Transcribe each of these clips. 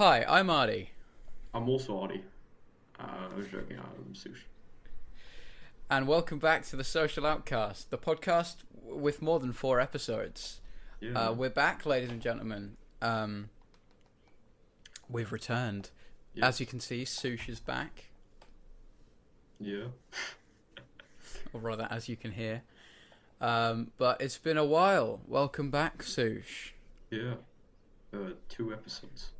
Hi, I'm Artie, I'm also Artie. I was joking, I'm Soosh. and welcome back to the Social Outcast, the podcast with more than 4 episodes. Yeah, We're back, ladies and gentlemen. We've returned. As you yes, can see, Soosh is back, yeah, or rather, as you can hear. But it's been a while. Welcome back, Soosh. yeah. 2 episodes.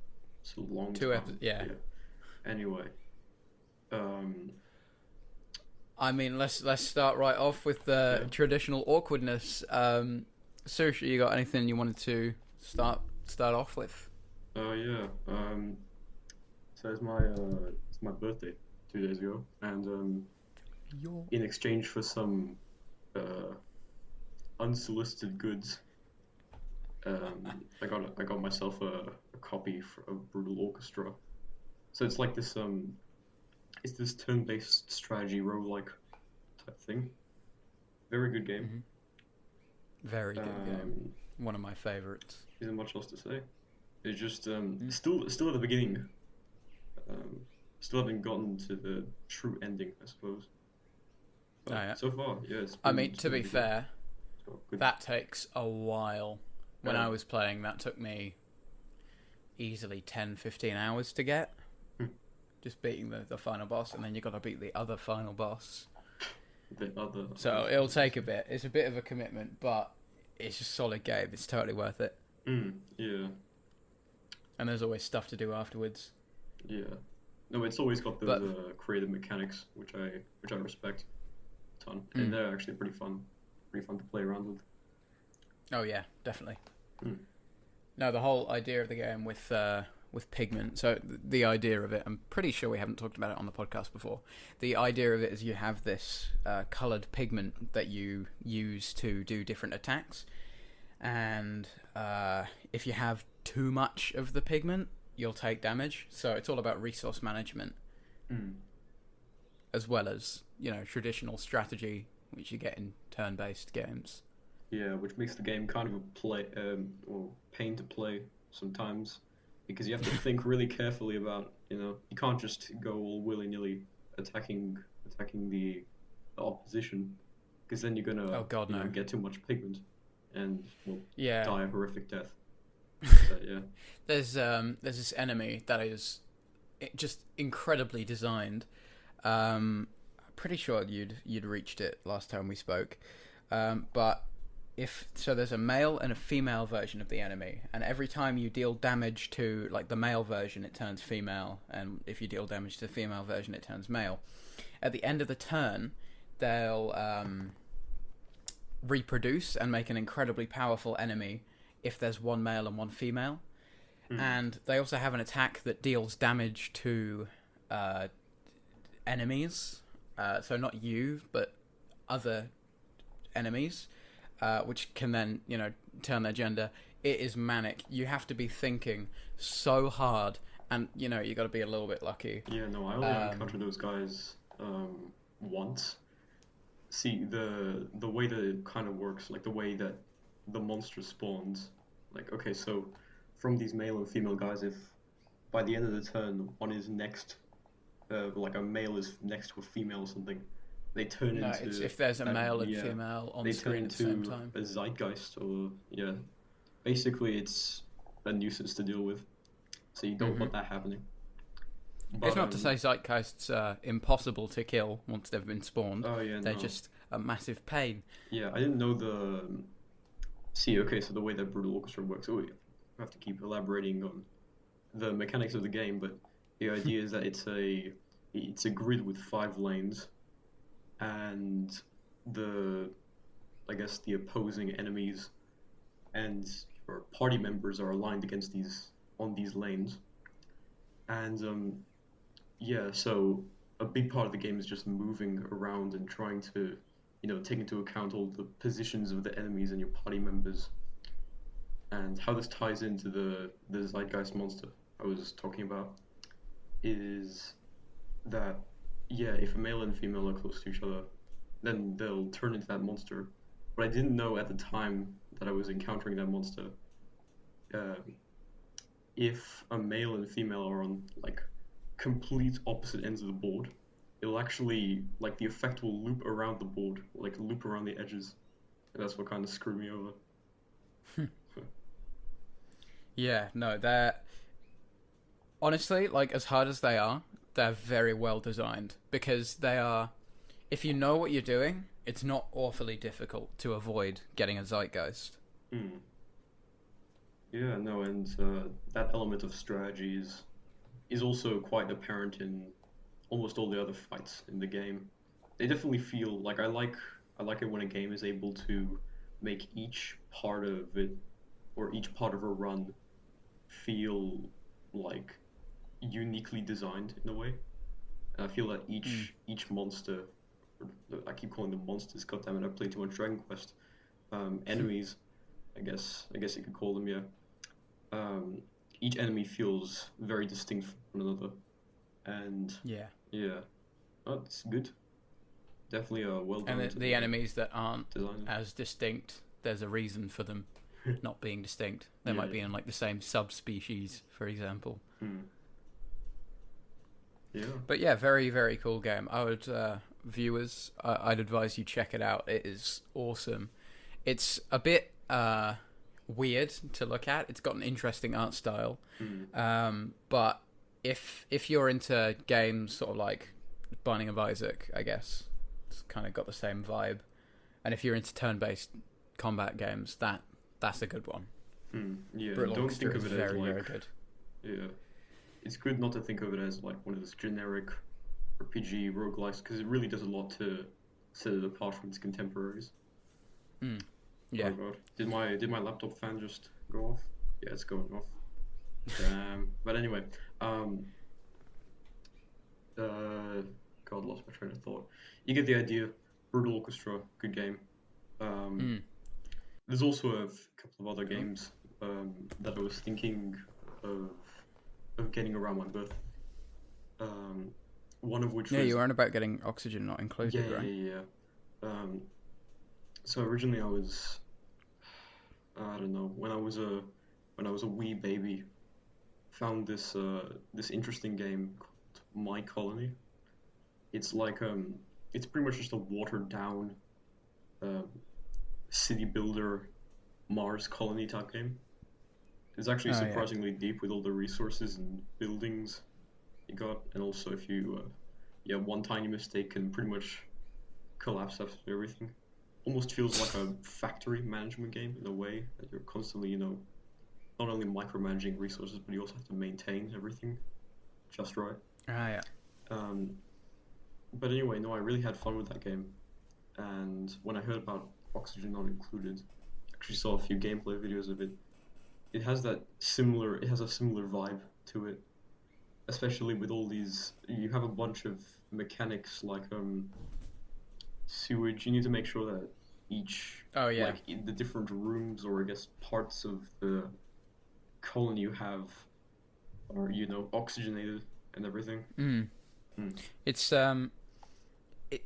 It's a long Two time. yeah. Yeah. Anyway, um, I mean, let's start right off with the yeah. traditional awkwardness. Soosh, you got anything you wanted to start off with? Yeah. So it's my birthday 2 days ago, and Your in exchange for some uh unsolicited goods, I got myself a copy of Brutal Orchestra. So it's like this it's this turn-based strategy roguelike type thing. Very good game. Mhm. Very good game. Um, One of my favorites. isn't much else to say. It's just Mm. still at the beginning. Um, Still haven't gotten to the true ending, I suppose. Oh, But yeah. so far, yeah, I mean, to be really good. fair, So good. that takes a while. When I Um, was playing, that took me easily 10, 15 hours to get. hmm, Just beating the final boss, and then you got to beat the other final boss. the So other it'll take a bosses. bit. It's a bit of a commitment, but it's a solid game. It's totally worth it. Yeah, And there's always stuff to do afterwards. yeah. No, it's always got those But, creative mechanics, which I respect a ton, and mm, they're actually pretty fun to play around with. oh yeah, definitely. Hmm. No, the whole idea of the game with pigment. So the idea of it, I'm pretty sure we haven't talked about it on the podcast before. The idea of it is you have this coloured pigment that you use to do different attacks, and if you have too much of the pigment, you'll take damage. So it's all about resource management Hmm. as well as traditional strategy, which you get in turn-based games. Yeah, which makes the game kind of a or pain to play sometimes, because you have to think really carefully about, you can't just go all willy-nilly attacking the opposition, because then you're gonna, Oh God, no. get too much pigment, and will Yeah. die a horrific death. So, yeah. There's this enemy that is just incredibly designed. Pretty sure you'd reached it last time we spoke, but there's a male and a female version of the enemy, and every time you deal damage to like the male version, it turns female, and if you deal damage to the female version, it turns male. At the end of the turn, they'll reproduce and make an incredibly powerful enemy if there's one male and one female. Hmm. And they also have an attack that deals damage to enemies. So not you, but other enemies, which can then, turn their gender. It is manic. You have to be thinking so hard, and, you got to be a little bit lucky. Yeah, no, I only encountered those guys once. See, the way that it kind of works, like the way that the monster spawns, like, okay, so from these male and female guys, if by the end of the turn one is next, like a male is next to a female or something, they turn No, into it's if there's a male and yeah, female on they turn screen at the same into time. a zeitgeist, or yeah, basically it's a nuisance to deal with, so you don't Hmm. want that happening. It's But not to say zeitgeists are impossible to kill once they've been spawned. oh yeah, They're no, just a massive pain. yeah, I didn't know the. See, okay, so the way that Brutal Orchestra works, oh, we have to keep elaborating on the mechanics of the game, but the idea is that it's a grid with 5 lanes, and I guess the opposing enemies and or party members are aligned against on these lanes, and yeah, so a big part of the game is just moving around and trying to, take into account all the positions of the enemies and your party members. And how this ties into the Zeitgeist monster I was talking about is that, yeah, if a male and female are close to each other, then they'll turn into that monster. But I didn't know at the time that I was encountering that monster, uh, if a male and female are on like complete opposite ends of the board, it'll actually like the effect will loop around the board, like loop around the edges. And that's what kind of screwed me over. Yeah, no, they're honestly, like, as hard as they are, they're very well designed because they are. If you know what you're doing, it's not awfully difficult to avoid getting a zeitgeist. Hmm. Yeah, no, and that element of strategy is also quite apparent in almost all the other fights in the game. They definitely feel like I like it when a game is able to make each part of it or each part of a run feel like uniquely designed in a way. And I feel that each monster, I keep calling them monsters. God damn it! I played too much Dragon Quest. Enemies, I guess you could call them. Yeah. Um, each enemy feels very distinct from one another, and Yeah. yeah, oh, it's good. Definitely a well done. And the enemies that aren't design. as distinct, there's a reason for them not being distinct. They Yeah. might be in like the same subspecies, for example. Hmm. Yeah. But yeah, very, very cool game. I would, viewers, I'd advise you check it out. It is awesome. It's a bit weird to look at. It's got an interesting art style. But if you're into games sort of like Binding of Isaac, I guess, it's kind of got the same vibe. And if you're into turn-based combat games, that's a good one. Yeah. Brutal Don't Orchestra think of is it very, as like very good. yeah. It's good not to think of it as like one of those generic RPG roguelikes because it really does a lot to set it apart from its contemporaries. Yeah. Oh god. Did my laptop fan just go off? Yeah, it's going off. But anyway, God, lost my train of thought. You get the idea. Brutal Orchestra, good game. There's also a couple of other games that I was thinking of getting around my birthday. One of which Yeah, was you were on about getting Oxygen not included, right? yeah. So originally I was, I don't know, when I was a wee baby, found this this interesting game called My Colony. It's like it's pretty much just a watered down city builder Mars colony type game. It's actually Oh, yeah. surprisingly deep with all the resources and buildings you got, and also if you one tiny mistake can pretty much collapse absolutely everything. Almost feels like a factory management game in a way that you're constantly, not only micromanaging resources, but you also have to maintain everything just right. Ah, yeah. But anyway, no, I really had fun with that game, and when I heard about Oxygen Not Included, I actually saw a few gameplay videos of it. It has a similar vibe to it, especially with all these. You have a bunch of mechanics like sewage. You need to make sure that each like in the different rooms or I guess parts of the colony you have are oxygenated and everything. It's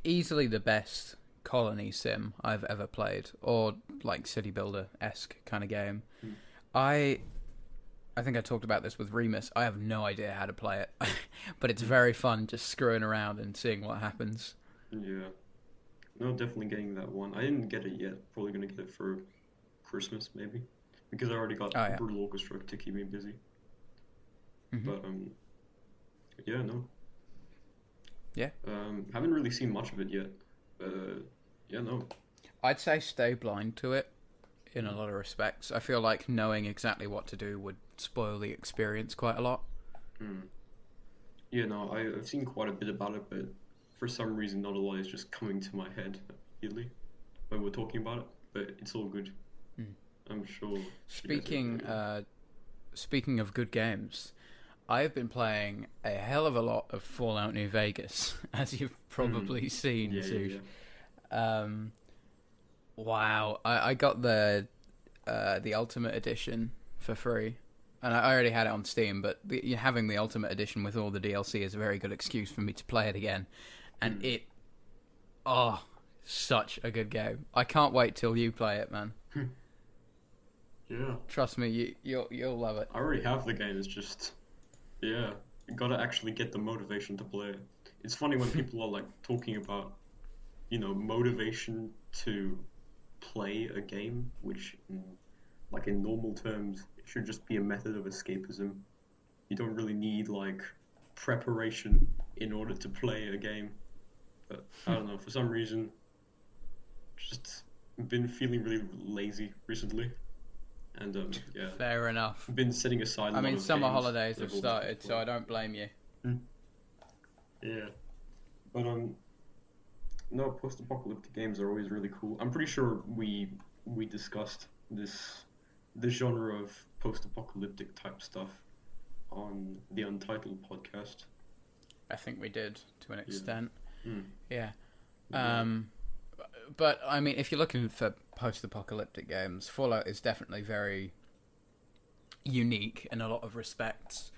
easily the best colony sim I've ever played, or like city builder-esque kind of game. I think I talked about this with Remus. I have no idea how to play it, but it's very fun just screwing around and seeing what happens. Yeah. No, definitely getting that one. I didn't get it yet. Probably gonna get it for Christmas maybe, because I already got Brutal Orchestra to keep me busy. But yeah, no. Yeah. Haven't really seen much of it yet. Yeah, no. I'd say stay blind to it in a lot of respects. I feel like knowing exactly what to do would spoil the experience quite a lot. Yeah, no, I've seen quite a bit about it, but for some reason not a lot is just coming to my head immediately when we're talking about it, but it's all good. I'm sure. Speaking of good games, I've been playing a hell of a lot of Fallout New Vegas, as you've probably seen, Soosh. Wow, I got the Ultimate Edition for free, and I already had it on Steam, but having the Ultimate Edition with all the DLC is a very good excuse for me to play it again, and such a good game. I can't wait till you play it, man. Yeah. Trust me, you'll love it. I already have the game. It's just, yeah, you gotta actually get the motivation to play it. It's funny when people are like talking about, motivation to play a game, which, like in normal terms, it should just be a method of escapism. You don't really need like preparation in order to play a game. But I don't know, for some reason, just been feeling really lazy recently, and yeah, Fair enough. been setting aside. I mean, summer games holidays that have I've always started, so played. I don't blame you. Yeah, but no, post-apocalyptic games are always really cool. I'm pretty sure we discussed the genre of post-apocalyptic type stuff on the Untitled podcast. I think we did to an extent. Mm. Yeah. Yeah. But I mean, if you're looking for post-apocalyptic games, Fallout is definitely very unique in a lot of respects.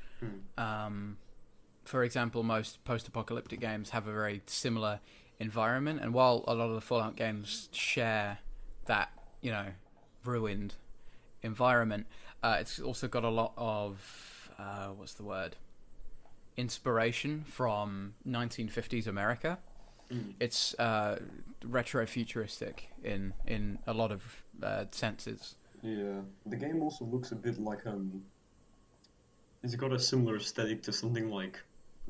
For example, most post-apocalyptic games have a very similar environment, and while a lot of the Fallout games share that, ruined environment, it's also got a lot of inspiration from 1950s America. It's retro-futuristic in a lot of senses. Yeah, the game also looks a bit like it's got a similar aesthetic to something like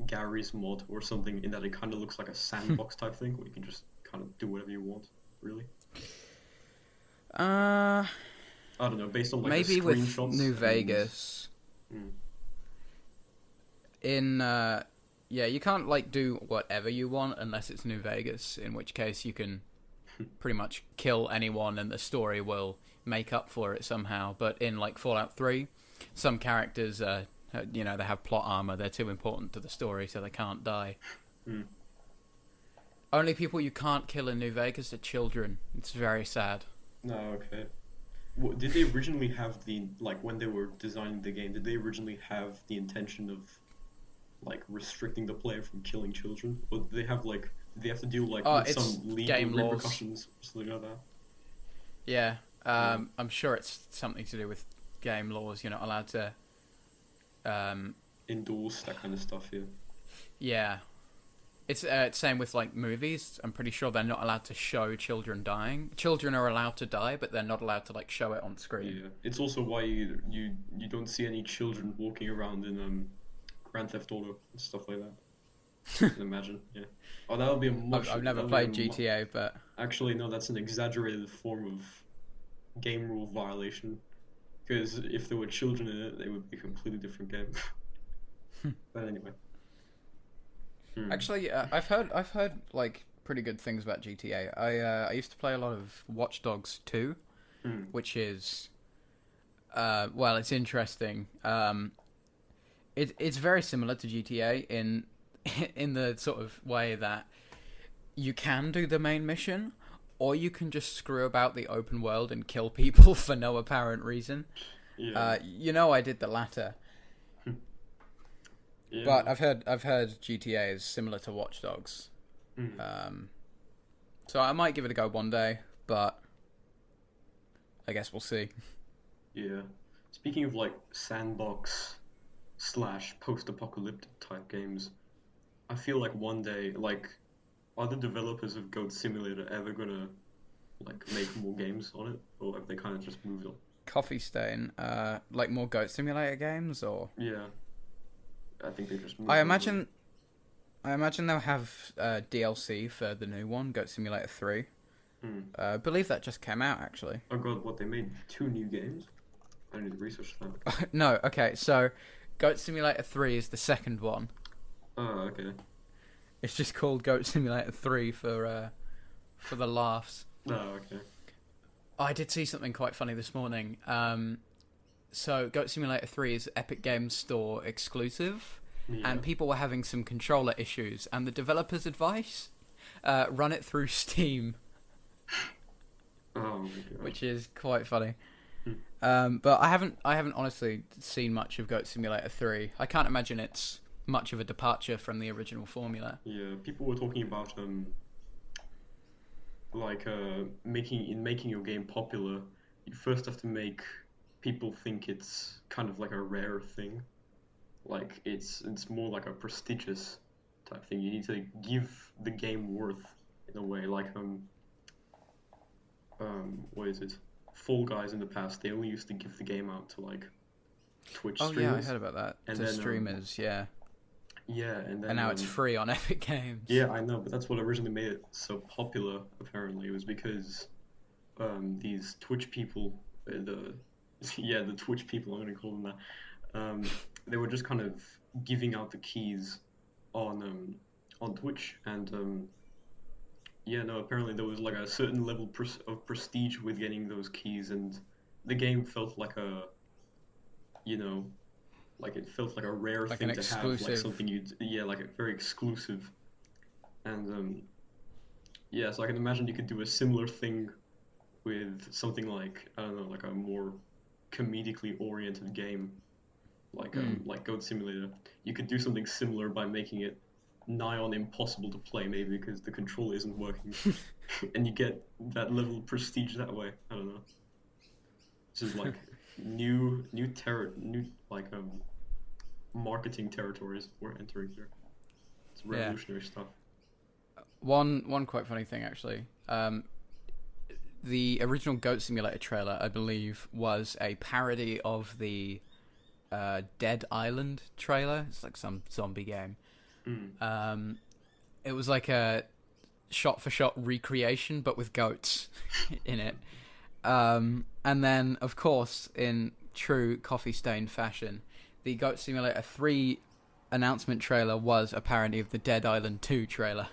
Gary's Mod or something, in that it kind of looks like a sandbox type thing where you can just kind of do whatever you want, really. I don't know, based on like Maybe the with screenshots New and- Vegas. You can't like do whatever you want unless it's New Vegas, in which case you can pretty much kill anyone and the story will make up for it somehow. But in like Fallout 3, some characters, they have plot armor. They're too important to the story, so they can't die. Only people you can't kill in New Vegas are children. It's very sad. No, okay. Did they originally have when they were designing the game, did they originally have the intention of like restricting the player from killing children? Or did they have to deal with it's some legal game laws. repercussions or something like that? Yeah, I'm sure it's something to do with game laws. You're not allowed to. Endorse that kind of stuff, yeah. Yeah, it's same with like movies. I'm pretty sure they're not allowed to show children dying. Children are allowed to die, but they're not allowed to like show it on screen. Yeah, it's also why you don't see any children walking around in Grand Theft Auto and stuff like that. I can imagine, yeah. Oh, that would be a much. I've never that would played be a GTA, but Actually, no, that's an exaggerated form of game rule violation. Because if there were children in it, they would be a completely different game. But anyway. actually, I've heard like pretty good things about GTA. I used to play a lot of Watch Dogs 2, which is it's interesting. It's very similar to GTA in the sort of way that you can do the main mission, or you can just screw about the open world and kill people for no apparent reason. Yeah. I did the latter. Yeah. But I've heard GTA is similar to Watch Dogs. So I might give it a go one day, but I guess we'll see. Yeah. Speaking of like sandbox / post-apocalyptic type games, I feel like one day, are the developers of Goat Simulator ever gonna make more games on it, or have they kind of just moved on? Coffee Stain, like more Goat Simulator games, or Yeah, I think they just moved I on. imagine they'll have DLC for the new one, Goat Simulator 3. I believe that just came out actually. Oh god, what, they made 2 new games? I need to research that. No, okay, so Goat Simulator 3 is the second one. Oh, okay. It's just called Goat Simulator 3 for the laughs. Oh, okay. I did see something quite funny this morning. So Goat Simulator 3 is Epic Games Store exclusive, Yeah. and people were having some controller issues, and the developer's advice, run it through Steam, Oh my god. which is quite funny. But I haven't honestly seen much of Goat Simulator 3. I can't imagine it's much of a departure from the original formula. Yeah, people were talking about making your game popular, you first have to make people think it's kind of like a rare thing. Like it's more like a prestigious type thing. You need to give the game worth in a way. Like what is it? Fall Guys in the past, they only used to give the game out to like Twitch Oh streamers. yeah, I heard about that. And To then, streamers, yeah. Yeah, and then And now it's free on Epic Games. yeah, I know, but that's what originally made it so popular. Apparently, it was because these Twitch people, the the Twitch people, I'm gonna call them that. They were just kind of giving out the keys on Twitch, and yeah, no, apparently there was like a certain level of prestige with getting those keys, and the game felt like a, you know, like it felt like a rare Like thing an to have, like exclusive. something yeah, like a very exclusive, and yeah, so I can imagine you could do a similar thing with something like, I don't know, like a more comedically oriented game, like Goat Simulator. You could do something similar by making it nigh on impossible to play, maybe because the controller isn't working, and you get that level of prestige that way. I don't know. This is like new like marketing territories we're entering here. It's revolutionary stuff. One quite funny thing actually. The original Goat Simulator trailer, I believe, was a parody of the Dead Island trailer. It's like some zombie game. It was like a shot-for-shot recreation, but with goats in it. And then, of course, in true Coffee Stain fashion, the Goat Simulator 3 announcement trailer was a parody of the Dead Island 2 trailer.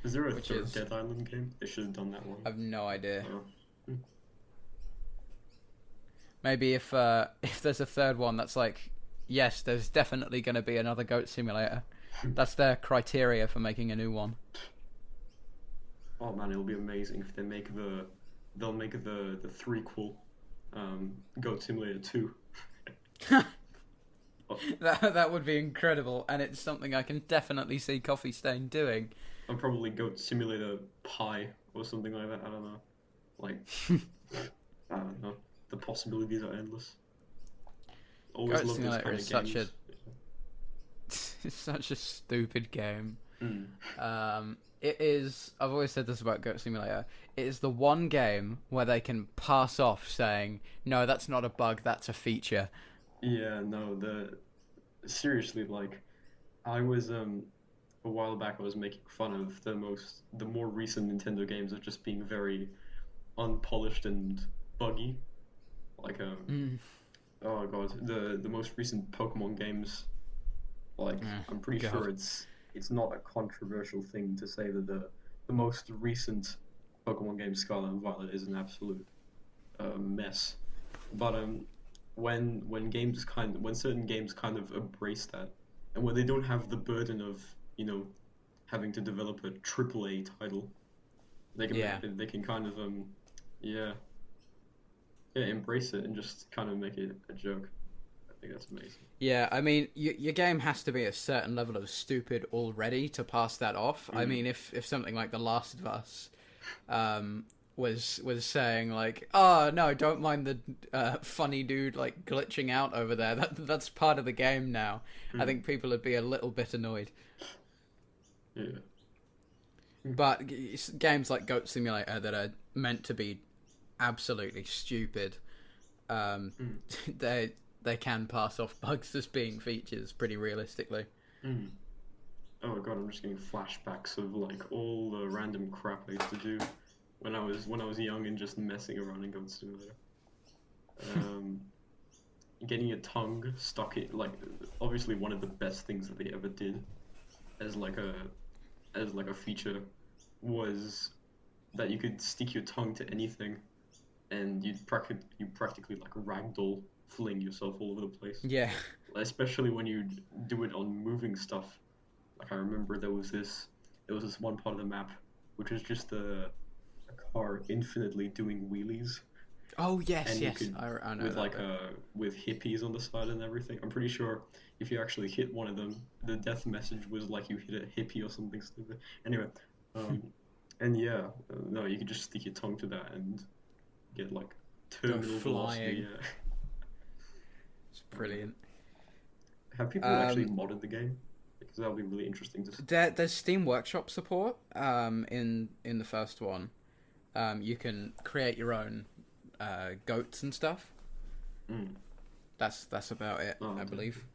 Is there a third Dead Island game? They should have done that one. I've no idea. Oh. Maybe if there's a third one that's like, yes, there's definitely going to be another Goat Simulator. That's their criteria for making a new one. Oh man, it'll be amazing if they'll make the threequel, Goat Simulator 2. That would be incredible, and it's something I can definitely see Coffee Stain doing. Or probably Goat Simulator Pi or something like that. I don't know. Like, I don't know. The possibilities are endless. Always Goat love those Simulator kind is of games. it's such a stupid game. It is. I've always said this about Goat Simulator. It is the one game where they can pass off saying, "No, that's not a bug. That's a feature." Yeah, no. Seriously, like, I was a while back. I was making fun of the more recent Nintendo games of just being very unpolished and buggy. Like oh god, the most recent Pokemon games. Like, I'm pretty sure it's not a controversial thing to say that the most recent Pokemon game, Scarlet and Violet, is an absolute mess. But when certain games kind of embrace that, and when they don't have the burden of, you know, having to develop a AAA title, they can kind of embrace it and just kind of make it a joke. I think that's amazing. Yeah, I mean, your game has to be a certain level of stupid already to pass that off. I mean, if something like The Last of Us was saying like, "Oh no, don't mind the funny dude like glitching out over there. That's part of the game now." I think people would be a little bit annoyed. Yeah. But games like Goat Simulator that are meant to be absolutely stupid, they can pass off bugs as being features pretty realistically. Oh god, I'm just getting flashbacks of like all the random crap I used to do when I was young and just messing around in Goat Simulator. Getting your tongue stuck in, like, obviously one of the best things that they ever did as like a feature was that you could stick your tongue to anything and you practically like ragdoll fling yourself all over the place. Yeah. Especially when you do it on moving stuff. Like, I remember there was this one part of the map which was just a car infinitely doing wheelies. Oh yes, and yes. Could, I know with that like with hippies on the side and everything. I'm pretty sure if you actually hit one of them, the death message was like you hit a hippie or something stupid. Anyway, and yeah, no, you could just stick your tongue to that and get like terminal velocity. flying. Yeah. It's brilliant. Have people actually modded the game? Because that'll be really interesting to see. There's Steam Workshop support. In the first one, you can create your own goats and stuff. Mm. That's about it, Oh, I okay. believe.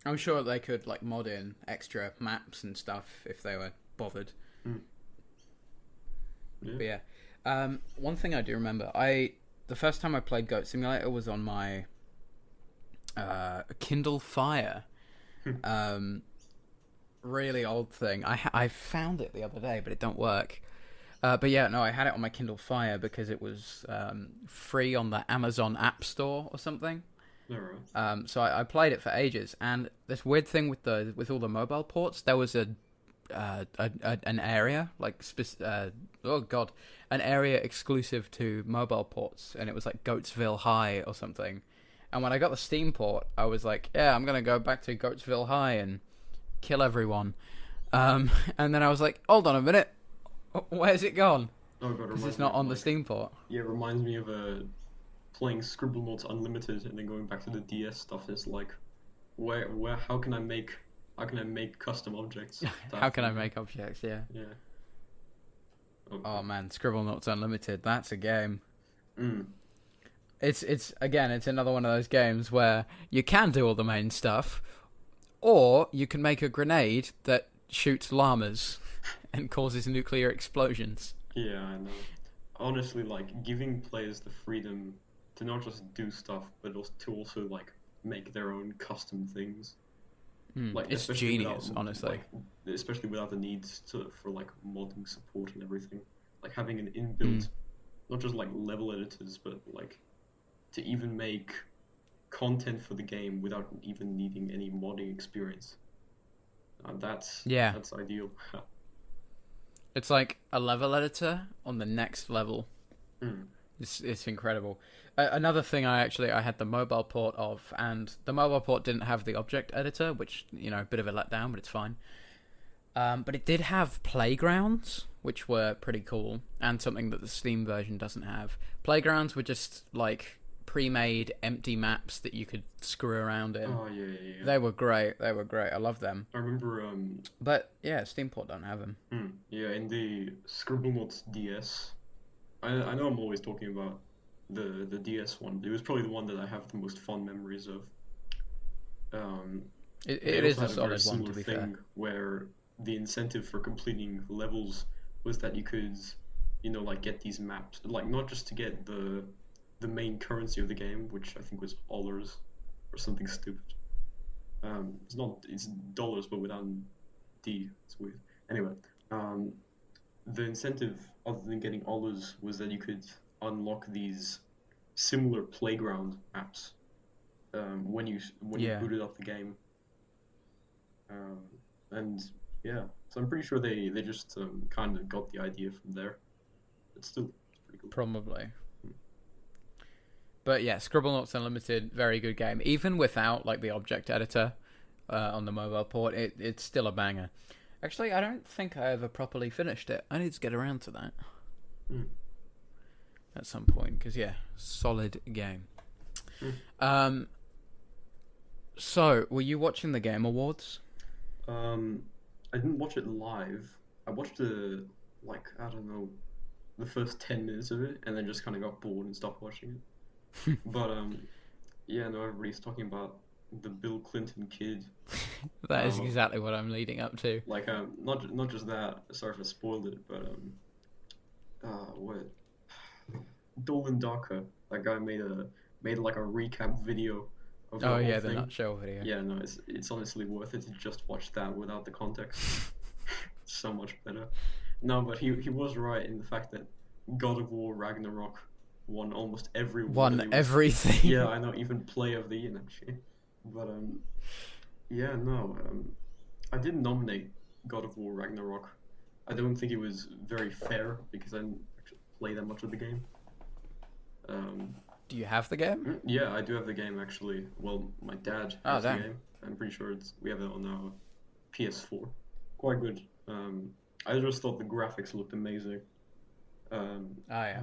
I'm sure they could like mod in extra maps and stuff if they were bothered. Mm. Yeah. But yeah, one thing I do remember, the first time I played Goat Simulator was on my Kindle Fire. Really old thing. I found it the other day, but it don't work. But yeah, no, I had it on my Kindle Fire because it was free on the Amazon App Store or something. Alright. So I played it for ages, and this weird thing with all the mobile ports, there was an area like an area exclusive to mobile ports, and it was like Goatsville High or something. And when I got the Steam port, I was like, yeah, I'm gonna go back to Goatsville High and kill everyone. And then I was like, hold on a minute, where's it gone? Oh god, Because it's not on the Steam port. Yeah, it reminds me of playing Scribble Notes Unlimited and then going back to the DS stuff. It's like, how can I make custom objects? How can I make objects? Yeah. Yeah. Oh man, Scribble Notes Unlimited. That's a game. Mm. It's another one of those games where you can do all the main stuff, or you can make a grenade that shoots llamas and causes nuclear explosions. Yeah, I know. Honestly, like giving players the freedom to not just do stuff, but also like make their own custom things. Like It's especially genius, honestly. Especially without the need for like modding support and everything. Like having an inbuilt, not just like level editors, but like to even make content for the game without even needing any modding experience. That's ideal. It's like a level editor on the next level. Mm. It's incredible. Another thing I had the mobile port of, and the mobile port didn't have the object editor, which, a bit of a letdown, but it's fine. But it did have playgrounds, which were pretty cool, and something that the Steam version doesn't have. Playgrounds were just like pre-made empty maps that you could screw around in. Oh yeah. They were great. I love them. I remember. But yeah, Steam port don't have them. Yeah, in the Scribble Notes DS. I know I'm always talking about the DS one. It was probably the one that I have the most fond memories of. It They is also a had solid very one, similar to be thing fair. where the incentive for completing levels was that you could, like get these maps, like not just to get the main currency of the game, which I think was dollars or something stupid. It's dollars but without D. It's weird. Anyway, the incentive other than getting dollars was that you could unlock these similar playground maps when you booted up the game. And yeah, so I'm pretty sure they just kind of got the idea from there. It's still pretty cool. Probably. But yeah, Scribble Notes Unlimited, very good game. Even without like the object editor on the mobile port, it's still a banger. Actually, I don't think I ever properly finished it. I need to get around to that at some point, because yeah, solid game. So, were you watching the Game Awards? I didn't watch it live. I watched the first 10 minutes of it, and then just kind of got bored and stopped watching it. But yeah, no, everybody's talking about the Bill Clinton kid. That is exactly what I'm leading up to. Like, not just that. Sorry if I spoiled it, but what? Dolan Darker. That guy made like a recap video of the whole the thing. nutshell video. Yeah, no, it's honestly worth it to just watch that without the context. So much better. No, but he was right in the fact that God of War Ragnarok won almost every Won everything. Yeah, I know, even Play of the Year and shit. But yeah, no, I didn't nominate God of War Ragnarok. I don't think it was very fair because I didn't actually play that much of the game. Do you have the game? Yeah, I do have the game actually. Well, my dad has the game. I'm pretty sure we have it on our PS4. Quite good. I just thought the graphics looked amazing. Yeah.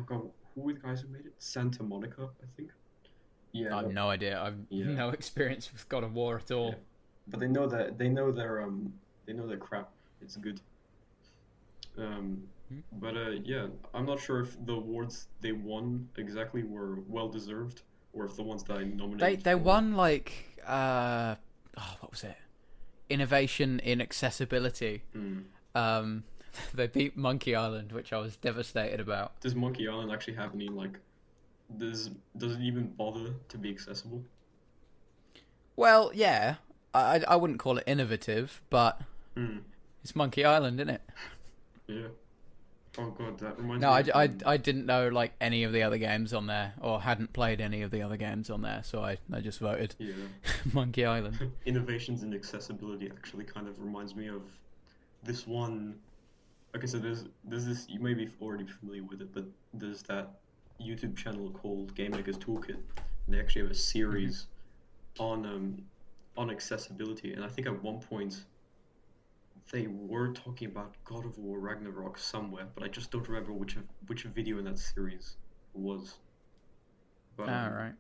who were the guys who made it? Santa Monica, I think. Yeah. I have no idea. I've no experience with God of War at all. Yeah. But they know their crap. It's good. But yeah, I'm not sure if the awards they won exactly were well deserved, or if the ones that I nominated. They won like what was it? Innovation in accessibility. They beat Monkey Island, which I was devastated about. Does Monkey Island actually have any like? Does it even bother to be accessible? Well, yeah, I wouldn't call it innovative, but it's Monkey Island, isn't it? Yeah. Oh god, that reminds me. No, I didn't know like any of the other games on there, or hadn't played any of the other games on there, so I just voted Monkey Island. Innovations in accessibility actually kind of reminds me of this one. Okay, so there's this, you may be already familiar with it, but there's that YouTube channel called Game Maker's Toolkit. They actually have a series on accessibility, and I think at one point they were talking about God of War Ragnarok somewhere, but I just don't remember which video in that series it was. But, right.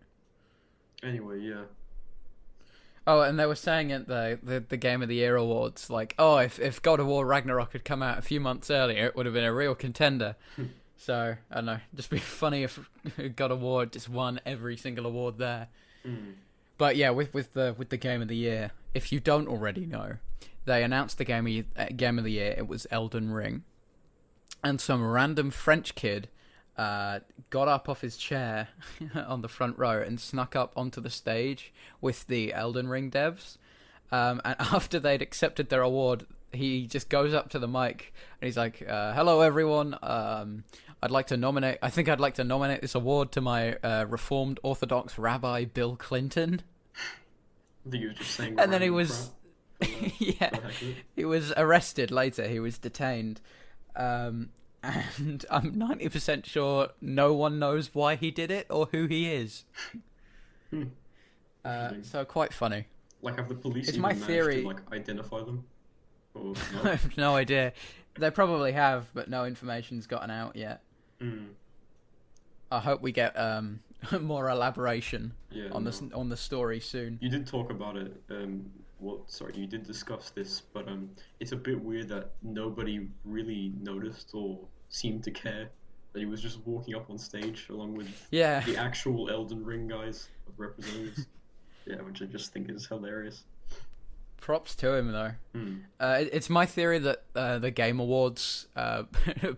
Anyway, yeah. Oh, and they were saying at the Game of the Year awards, like, oh, if God of War Ragnarok had come out a few months earlier, it would have been a real contender. So I don't know, just be funny if God of War just won every single award there. But yeah, with the Game of the Year, if you don't already know, they announced the Game of the Year. It was Elden Ring, and some random French kid got up off his chair on the front row and snuck up onto the stage with the Elden Ring devs. And after they'd accepted their award, he just goes up to the mic and he's like, "Hello, everyone. I'd like to nominate this award to my Reformed Orthodox Rabbi Bill Clinton." I think he was just saying. And then he was, he was arrested later. He was detained, and I'm 90% sure no one knows why he did it or who he is. So quite funny. Like, have the police it's even my managed theory to like identify them? Or no? I have no idea. They probably have, but no information's gotten out yet. I hope we get more elaboration on the story soon. You did talk about it. You did discuss this, but it's a bit weird that nobody really noticed or seemed to care that he was just walking up on stage along with the actual Elden Ring guys, representatives. Which I just think is hilarious. Props to him, though. It's my theory that the Game Awards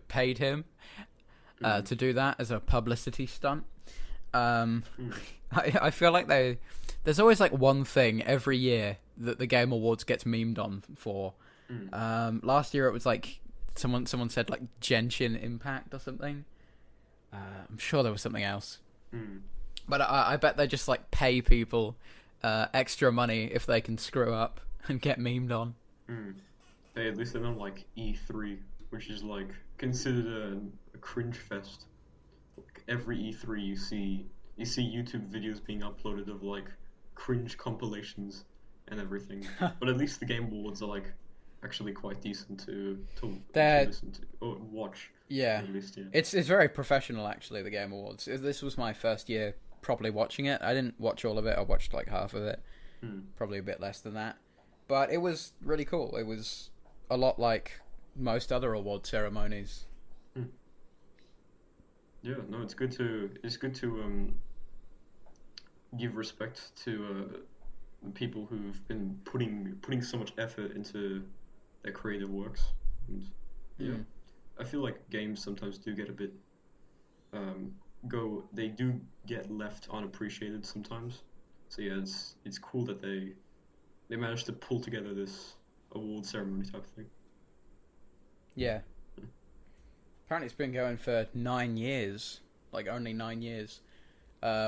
paid him to do that as a publicity stunt. I feel like there's always like one thing every year that the Game Awards gets memed on for. Last year it was like someone said like Genshin Impact or something. I'm sure there was something else. But I bet they just like pay people extra money if they can screw up and get memed on. Hey, at least they're not like E3, which is like considered a cringe fest. Like, every E3 you see YouTube videos being uploaded of like cringe compilations and everything. But at least the Game Awards are like actually quite decent to listen to or watch. Yeah, at least, It's very professional actually. The Game Awards. This was my first year properly watching it. I didn't watch all of it. I watched like half of it, probably a bit less than that. But it was really cool. It was a lot like most other award ceremonies. Yeah, no, it's good to give respect to people who've been putting so much effort into their creative works. And I feel like games sometimes do get a bit they do get left unappreciated sometimes. So yeah, it's cool that they managed to pull together this award ceremony type of thing. Yeah. Apparently it's been going for 9 years, like only 9 years,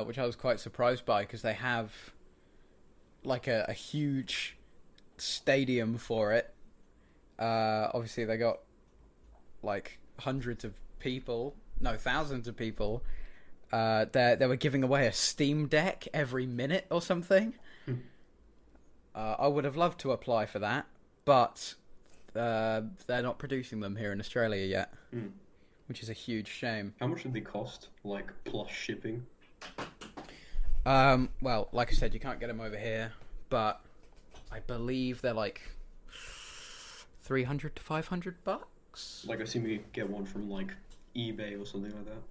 which I was quite surprised by because they have like a huge stadium for it. Obviously they got like thousands of people. They were giving away a Steam Deck every minute or something. I would have loved to apply for that, but they're not producing them here in Australia yet, which is a huge shame. How much did they cost? Like, plus shipping? Well, like I said, you can't get them over here, but I believe they're like $300 to $500. Like, I assume you get one from, like, eBay or something like that.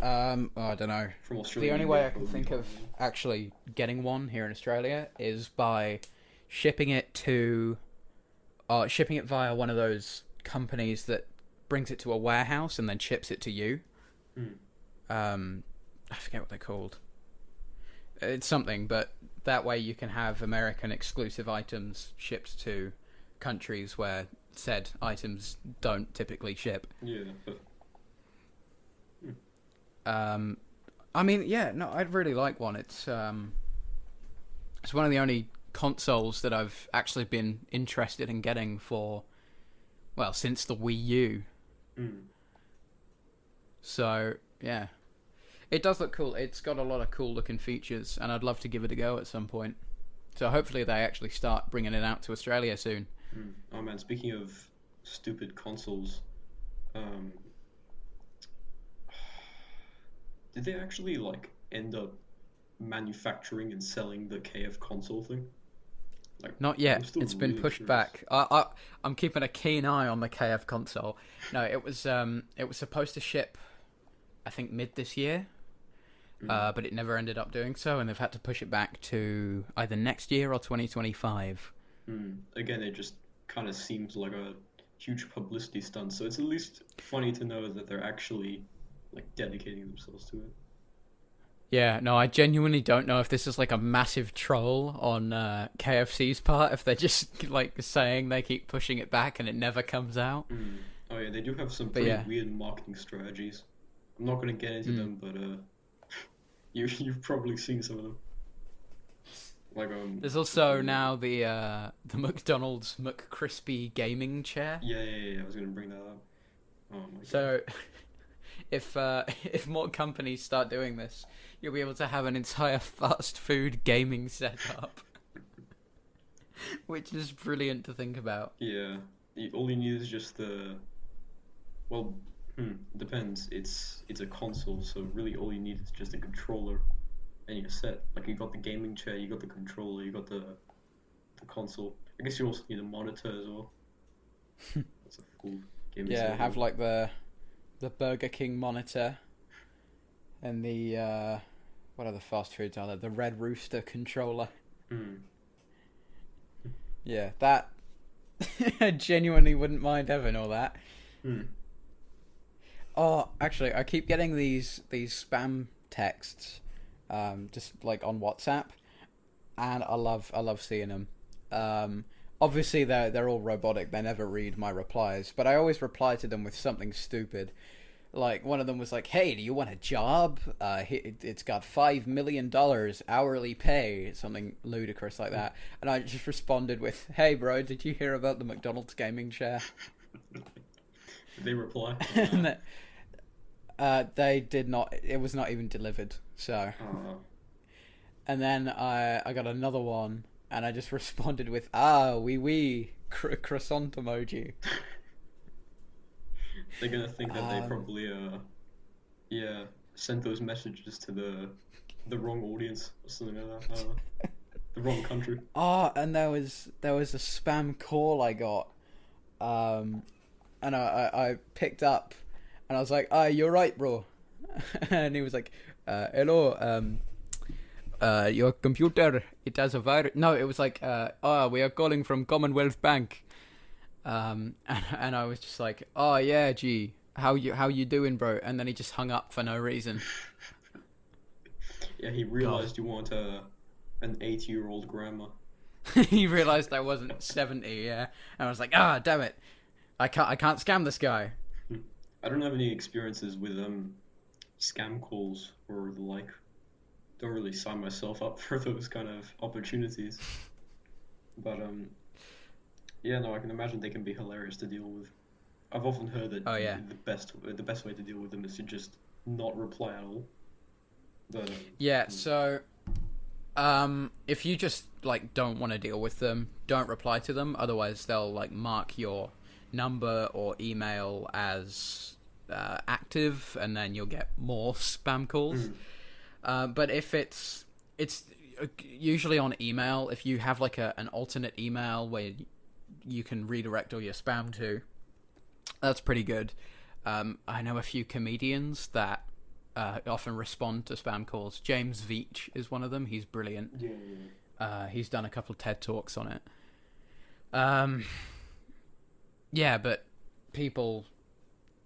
I don't know. From Australia. The only way I can think of actually getting one here in Australia is by shipping it via one of those companies that brings it to a warehouse and then ships it to you. I forget what they're called. It's something, but that way you can have American exclusive items shipped to countries where said items don't typically ship. Yeah. I mean, yeah, no, I'd really like one. It's one of the only consoles that I've actually been interested in getting for, well, since the Wii U. So, yeah. It does look cool. It's got a lot of cool looking features, and I'd love to give it a go at some point. So hopefully they actually start bringing it out to Australia soon. Oh man, speaking of stupid consoles, did they actually like end up manufacturing and selling the KF console thing? Like, not yet. It's been pushed back. I'm keeping a keen eye on the KF console. No, it was supposed to ship, I think, mid this year, but it never ended up doing so, and they've had to push it back to either next year or 2025. Again, it just kind of seems like a huge publicity stunt. So it's at least funny to know that they're actually like dedicating themselves to it. Yeah, no, I genuinely don't know if this is like a massive troll on KFC's part, if they're just like saying they keep pushing it back and it never comes out. Oh yeah, they do have some pretty weird marketing strategies. I'm not going to get into them, but you've probably seen some of them. Like there's also now the McDonald's McCrispy gaming chair. Yeah. I was going to bring that up. Oh my god. So if more companies start doing this, you'll be able to have an entire fast food gaming setup, which is brilliant to think about. Yeah, all you need is just the. Well, depends. It's a console, so really all you need is just a controller, and you're set. Like you got the gaming chair, you got the controller, you got the console. I guess you also need a monitor as well. That's a full gaming setup. Have like the Burger King monitor, and the what other fast foods are there? The Red Rooster controller. Yeah, that I genuinely wouldn't mind having all that. Oh, actually, I keep getting these spam texts, just like on WhatsApp, and I love seeing them. Obviously, they're all robotic. They never read my replies, but I always reply to them with something stupid. Like, one of them was like, hey, do you want a job? It's got $5 million hourly pay, something ludicrous like that. And I just responded with, hey, bro, did you hear about the McDonald's gaming chair? Did they reply? They did not. It was not even delivered. So. And then I got another one, and I just responded with, oui, croissant emoji. They're gonna think that they probably sent those messages to the wrong audience or something like that. The wrong country. And there was a spam call I got, and I picked up, and I was like, you're right, bro. And he was like, hello, your computer, it has a virus. No, it was like, we are calling from Commonwealth Bank. And I was just like, oh yeah, gee, how you doing, bro? And then he just hung up for no reason. Yeah, he realized you want an 80-year-old grandma. He realized I wasn't 70, yeah. And I was like, damn it, I can't scam this guy. I don't have any experiences with scam calls or the like. Don't really sign myself up for those kind of opportunities. But yeah, no, I can imagine they can be hilarious to deal with. I've often heard that the best way to deal with them is to just not reply at all. But so if you just like don't want to deal with them, don't reply to them. Otherwise, they'll like mark your number or email as active, and then you'll get more spam calls. But if it's usually on email, if you have like an alternate email where you can redirect all your spam to, that's pretty good. I know a few comedians that often respond to spam calls. James Veach is one of them. He's brilliant. He's done a couple of TED Talks on it. Yeah, but people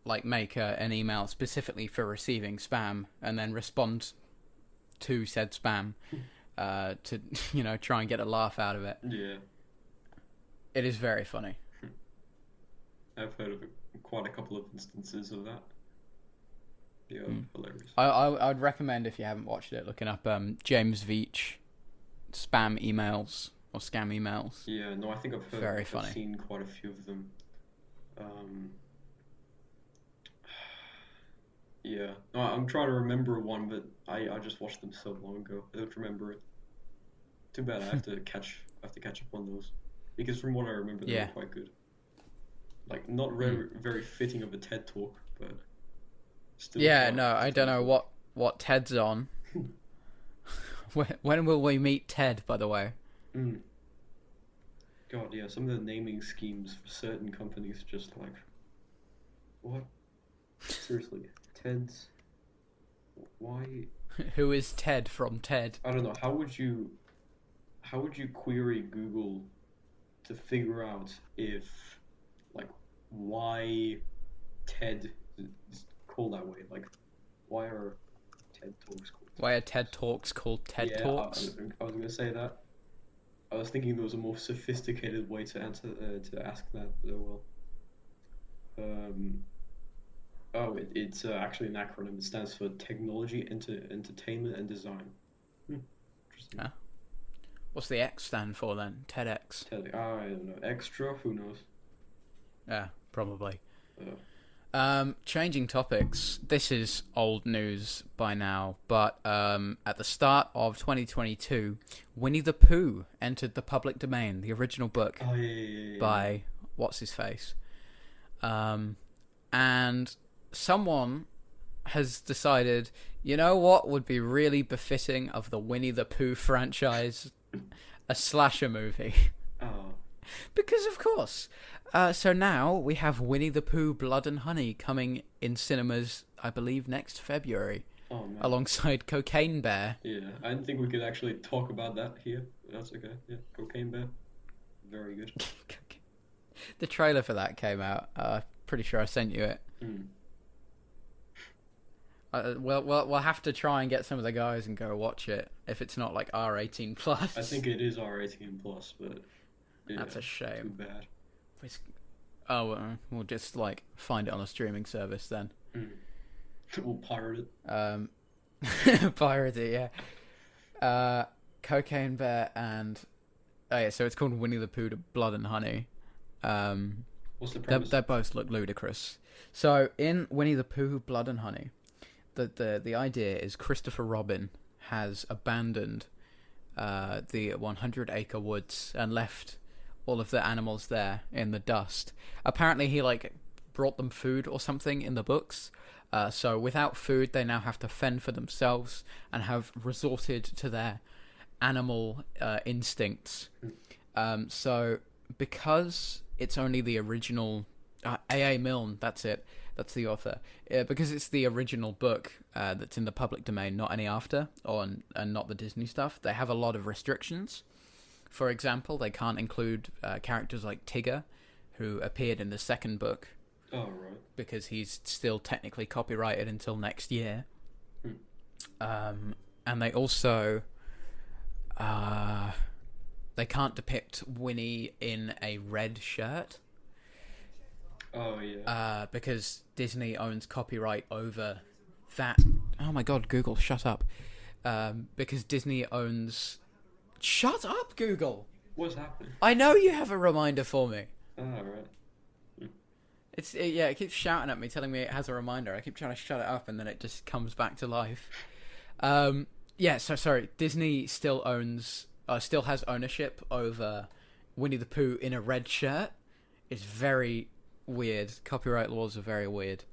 like make an email specifically for receiving spam and then respond to said spam to, you know, try and get a laugh out of it. Yeah. It is very funny. I've heard of quite a couple of instances of that. Yeah, hilarious. I'd recommend, if you haven't watched it, looking up James Veach spam emails or scam emails. Yeah, no, I think I've heard. Very funny. I've seen quite a few of them. Yeah, no, I'm trying to remember one, but I just watched them so long ago. I don't remember it. Too bad. I have to catch up on those, because from what I remember, they were quite good. Like, not very fitting of a TED Talk, but still. Yeah, no, I don't know what Ted's on. When will we meet Ted, by the way? God, yeah, some of the naming schemes for certain companies just like, what? Seriously, Ted's. Why? Who is Ted from Ted? I don't know. How would you query Google to figure out if, like, why TED is called that way? Like, why are TED Talks called? Why are TED Talks called TED Talks? I was gonna say that. I was thinking there was a more sophisticated way to answer to ask that. Well, it's actually an acronym. It stands for Technology, Entertainment, and Design. Interesting. Huh? What's the X stand for then? TEDx. I don't know. Extra? Who knows? Yeah, probably. Changing topics. This is old news by now, but at the start of 2022, Winnie the Pooh entered the public domain, the original book by what's-his-face. And someone has decided, you know what would be really befitting of the Winnie the Pooh franchise? A slasher movie. Because of course. So now we have Winnie the Pooh Blood and Honey coming in cinemas, I believe, next February. Oh, man. Alongside Cocaine Bear. Yeah, I didn't think we could actually talk about that here. That's okay. Yeah, Cocaine Bear. Very good. The trailer for that came out. Pretty sure I sent you it. We'll have to try and get some of the guys and go watch it if it's not like R18 plus. I think it is R18 plus, but yeah, that's a shame. Too bad. We'll just like find it on a streaming service then. We'll pirate it. Pirate it, yeah. Cocaine Bear and so it's called Winnie the Pooh to Blood and Honey. What's the premise? They both look ludicrous. So in Winnie the Pooh Blood and Honey, the idea is Christopher Robin has abandoned the 100-acre woods and left all of the animals there in the dust. Apparently he like brought them food or something in the books. So without food, they now have to fend for themselves and have resorted to their animal instincts. So because it's only the original... A.A. Milne, that's it. That's the author. Because it's the original book that's in the public domain, not any after, and not the Disney stuff, they have a lot of restrictions. For example, they can't include characters like Tigger, who appeared in the second book. Oh, right. Because he's still technically copyrighted until next year. And they also... they can't depict Winnie in a red shirt. Oh, yeah. Because Disney owns copyright over that. Oh my god, Google, shut up. Because Disney owns... Shut up, Google! What's happening? I know you have a reminder for me. Oh, right. It keeps shouting at me, telling me it has a reminder. I keep trying to shut it up, and then it just comes back to life. Sorry. Disney still has ownership over Winnie the Pooh in a red shirt. It's very, weird. Copyright laws are very weird.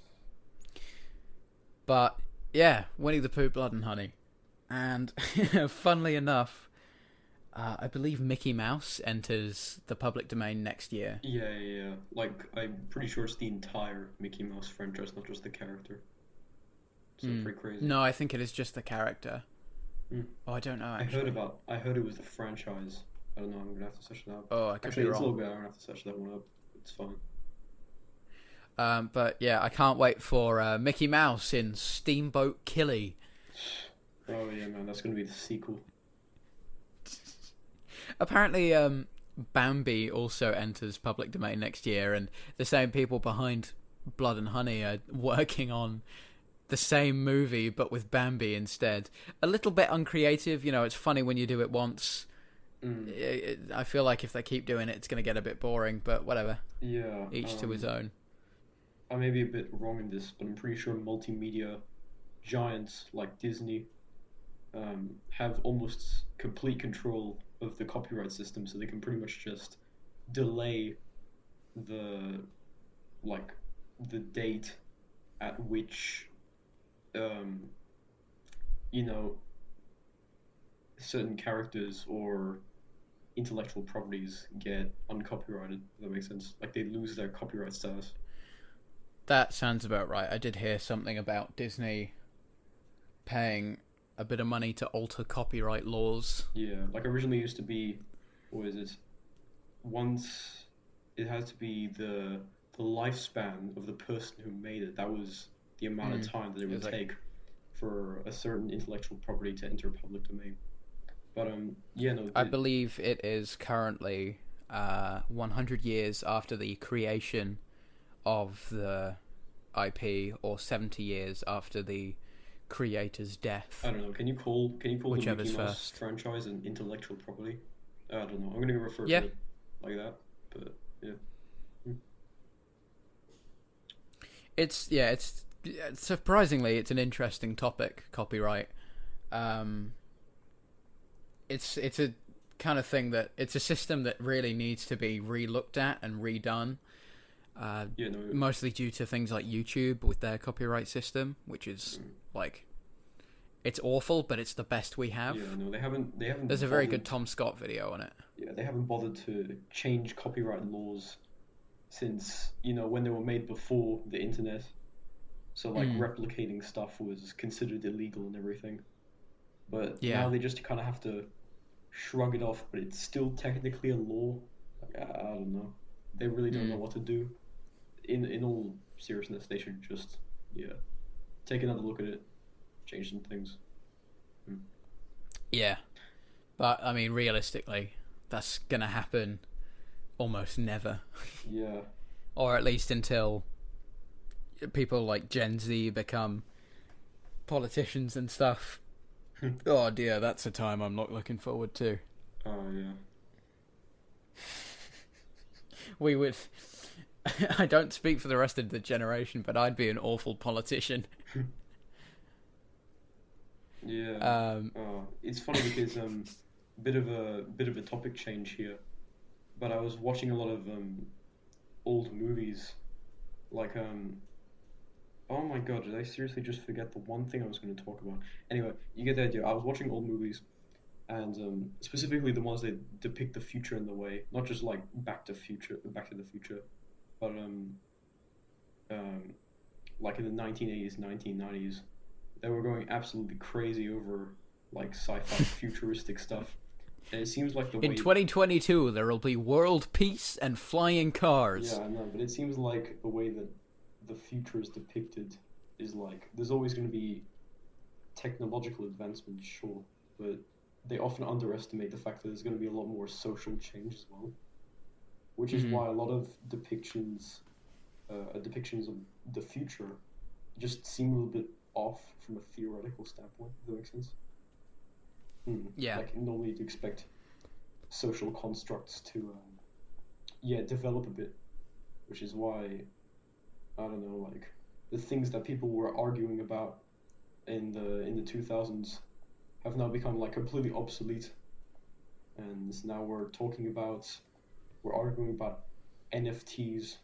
But yeah, Winnie the Pooh, Blood and Honey, and funnily enough, I believe Mickey Mouse enters the public domain next year. Yeah. Like, I'm pretty sure it's the entire Mickey Mouse franchise, not just the character. So pretty crazy. No, I think it is just the character. Mm. Oh, I don't know. Actually. I heard it was the franchise. I don't know. I'm gonna have to search that up. Oh, I could Actually, be it's wrong. a little bit. I'm gonna have to search that one up. It's fine. But yeah, I can't wait for Mickey Mouse in Steamboat Killy. Oh yeah, man, that's gonna be the sequel. Apparently, Bambi also enters public domain next year, and the same people behind Blood and Honey are working on the same movie but with Bambi instead. A little bit uncreative, you know. It's funny when you do it once. I feel like if they keep doing it, it's going to get a bit boring, but whatever. Yeah. Each to his own. I may be a bit wrong in this, but I'm pretty sure multimedia giants like Disney have almost complete control of the copyright system, so they can pretty much just delay the date at which certain characters or intellectual properties get uncopyrighted, if that makes sense. Like, they lose their copyright status. That sounds about right. I did hear something about Disney paying a bit of money to alter copyright laws. Yeah, like originally it used to be, what is it? Once it had to be the lifespan of the person who made it. That was the amount of time that it would take for a certain intellectual property to enter public domain. But I believe it is currently 100 years after the creation of the IP, or 70 years after the creator's death. I don't know. Can you call Whichever's the Mickey Mouse first franchise an intellectual property? I don't know. I'm gonna refer to it like that. But yeah. It's surprisingly, it's an interesting topic, copyright. It's a kind of thing that it's a system that really needs to be re-looked at and redone. Mostly due to things like YouTube with their copyright system, which is like, it's awful, but it's the best we have. Yeah, no, they haven't. There's a very good Tom Scott video on it. Yeah, they haven't bothered to change copyright laws since, when they were made before the internet. So like replicating stuff was considered illegal and everything. But now they just kind of have to shrug it off, but it's still technically a law. Like, I don't know. They really don't know what to do. In all seriousness, they should just take another look at it, change some things. Yeah, but I mean, realistically, that's gonna happen almost never. Yeah. Or at least until people like Gen Z become politicians and stuff. Oh dear, that's a time I'm not looking forward to. Oh yeah. We would. I don't speak for the rest of the generation, but I'd be an awful politician. Yeah. It's funny because bit of a topic change here, but I was watching a lot of old movies, like oh my god, did I seriously just forget the one thing I was going to talk about? Anyway, you get the idea. I was watching old movies, and specifically the ones that depict the future in the way, not just like Back to the Future, but like in the 1980s, 1990s, they were going absolutely crazy over like sci-fi futuristic stuff. And it seems like in 2022 there will be world peace and flying cars. Yeah, I know, but it seems like the way that the future is depicted is like there's always going to be technological advancement, sure, but they often underestimate the fact that there's going to be a lot more social change as well, which is why a lot of depictions of the future just seem a little bit off from a theoretical standpoint, if that makes sense. Yeah. Like, normally you'd expect social constructs to develop a bit, which is why, I don't know, like, the things that people were arguing about in the 2000s have now become like completely obsolete, and now we're arguing about NFTs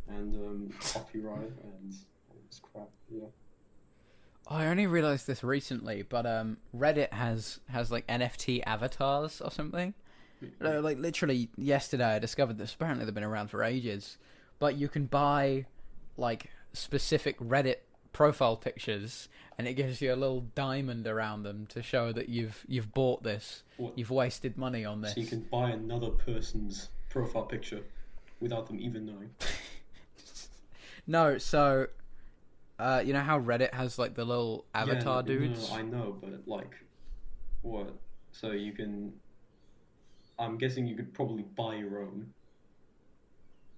and copyright and all this crap. Yeah. I only realized this recently, but Reddit has like NFT avatars or something. Like literally yesterday, I discovered this. Apparently, they've been around for ages, but you can buy like specific Reddit profile pictures, and it gives you a little diamond around them to show that you've bought this. What? You've wasted money on this. So you can buy another person's profile picture without them even knowing. No, so you know how Reddit has like the little avatar dudes? No, I know, but like, what? So you can. I'm guessing you could probably buy your own,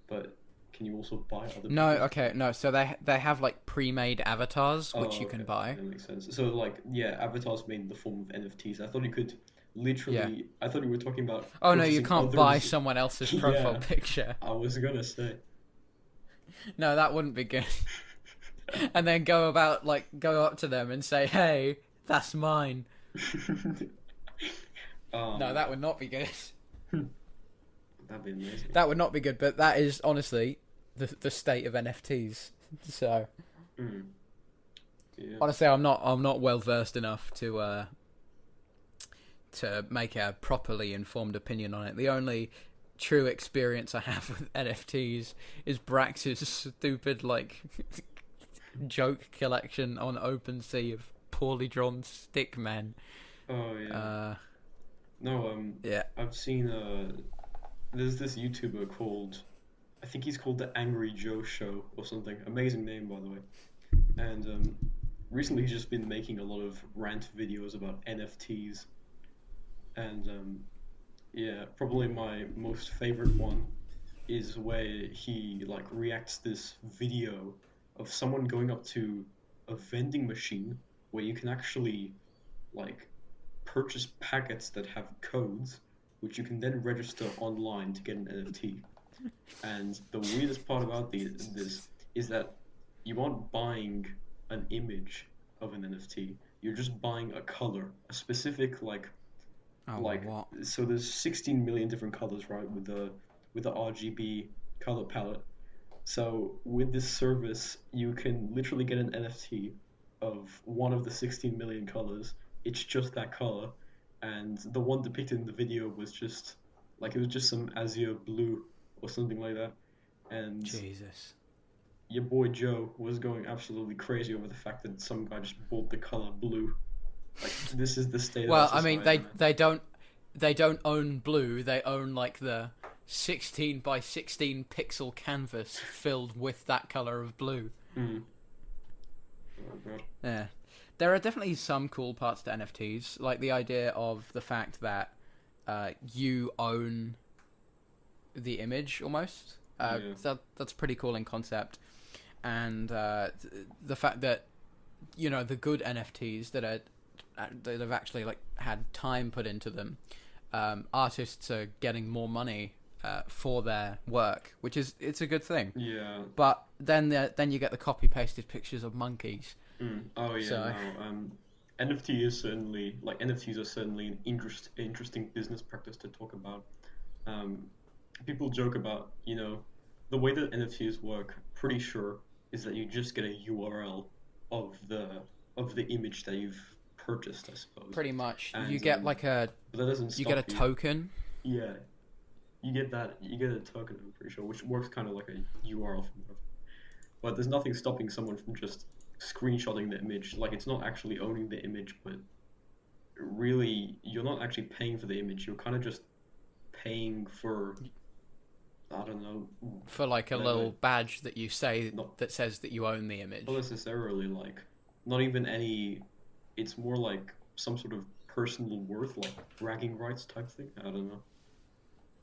but can you also buy other? No, people's? okay, no. So they have like pre-made avatars which you can Okay. buy. That makes sense. So like, yeah, avatars made in the form of NFTs. I thought you could literally. Yeah. I thought you were talking about. Oh no, you purchasing can't buy others- someone else's profile Yeah. picture. I was gonna say. No, that wouldn't be good. And then go up to them and say, "Hey, that's mine." No, that would not be good. That'd be amazing. That would not be good. But that is honestly the state of NFTs. So Yeah. honestly, I'm not well versed enough to make a properly informed opinion on it. The only true experience I have with NFTs is Brax's stupid like joke collection on OpenSea of poorly drawn stick men. Oh yeah. Yeah. I've seen there's this YouTuber called, I think he's called the Angry Joe Show or something. Amazing name, by the way. And recently he's just been making a lot of rant videos about NFTs. And yeah, probably my most favorite one is where he like reacts this video of someone going up to a vending machine where you can actually like purchase packets that have codes which you can then register online to get an NFT. And the weirdest part about this is that you aren't buying an image of an NFT. You're just buying a color, a specific like What? So there's 16 million different colors, right, with the RGB color palette. So with this service, you can literally get an NFT of one of the 16 million colors. It's just that color, and the one depicted in the video was just like, it was just some azure blue or something like that. And Jesus. your boy Joe was going absolutely crazy over the fact that some guy just bought the color blue. Like, this is the state Well, of I mean, society, man. they don't own blue. They own like the 16 by 16 pixel canvas filled with that color of blue. Mm. Oh, God. Yeah, there are definitely some cool parts to NFTs, like the idea of the fact that you own the image almost. That's pretty cool in concept, and the fact that the good NFTs that have actually like had time put into them. Artists are getting more money for their work, it's a good thing. Yeah. But then you get the copy pasted pictures of monkeys. Oh yeah. So- No. NFTs are certainly an interesting business practice to talk about. People joke about the way that NFTs work. Pretty sure is that you just get a URL of the image that you've purchased, I suppose. Pretty much, And, you get like But that doesn't you stop get a token. Yeah, you get that. You get a token, I'm pretty sure, which works kind of like a URL from whatever. But there's nothing stopping someone from just screenshotting the image. Like, it's not actually owning the image, but really, you're not actually paying for the image. You're kind of just paying for, I don't know, For like a No, little no. badge that you say No. that says that you own the image. not necessarily like, not even any. It's more like some sort of personal worth, like bragging rights type thing. I don't know.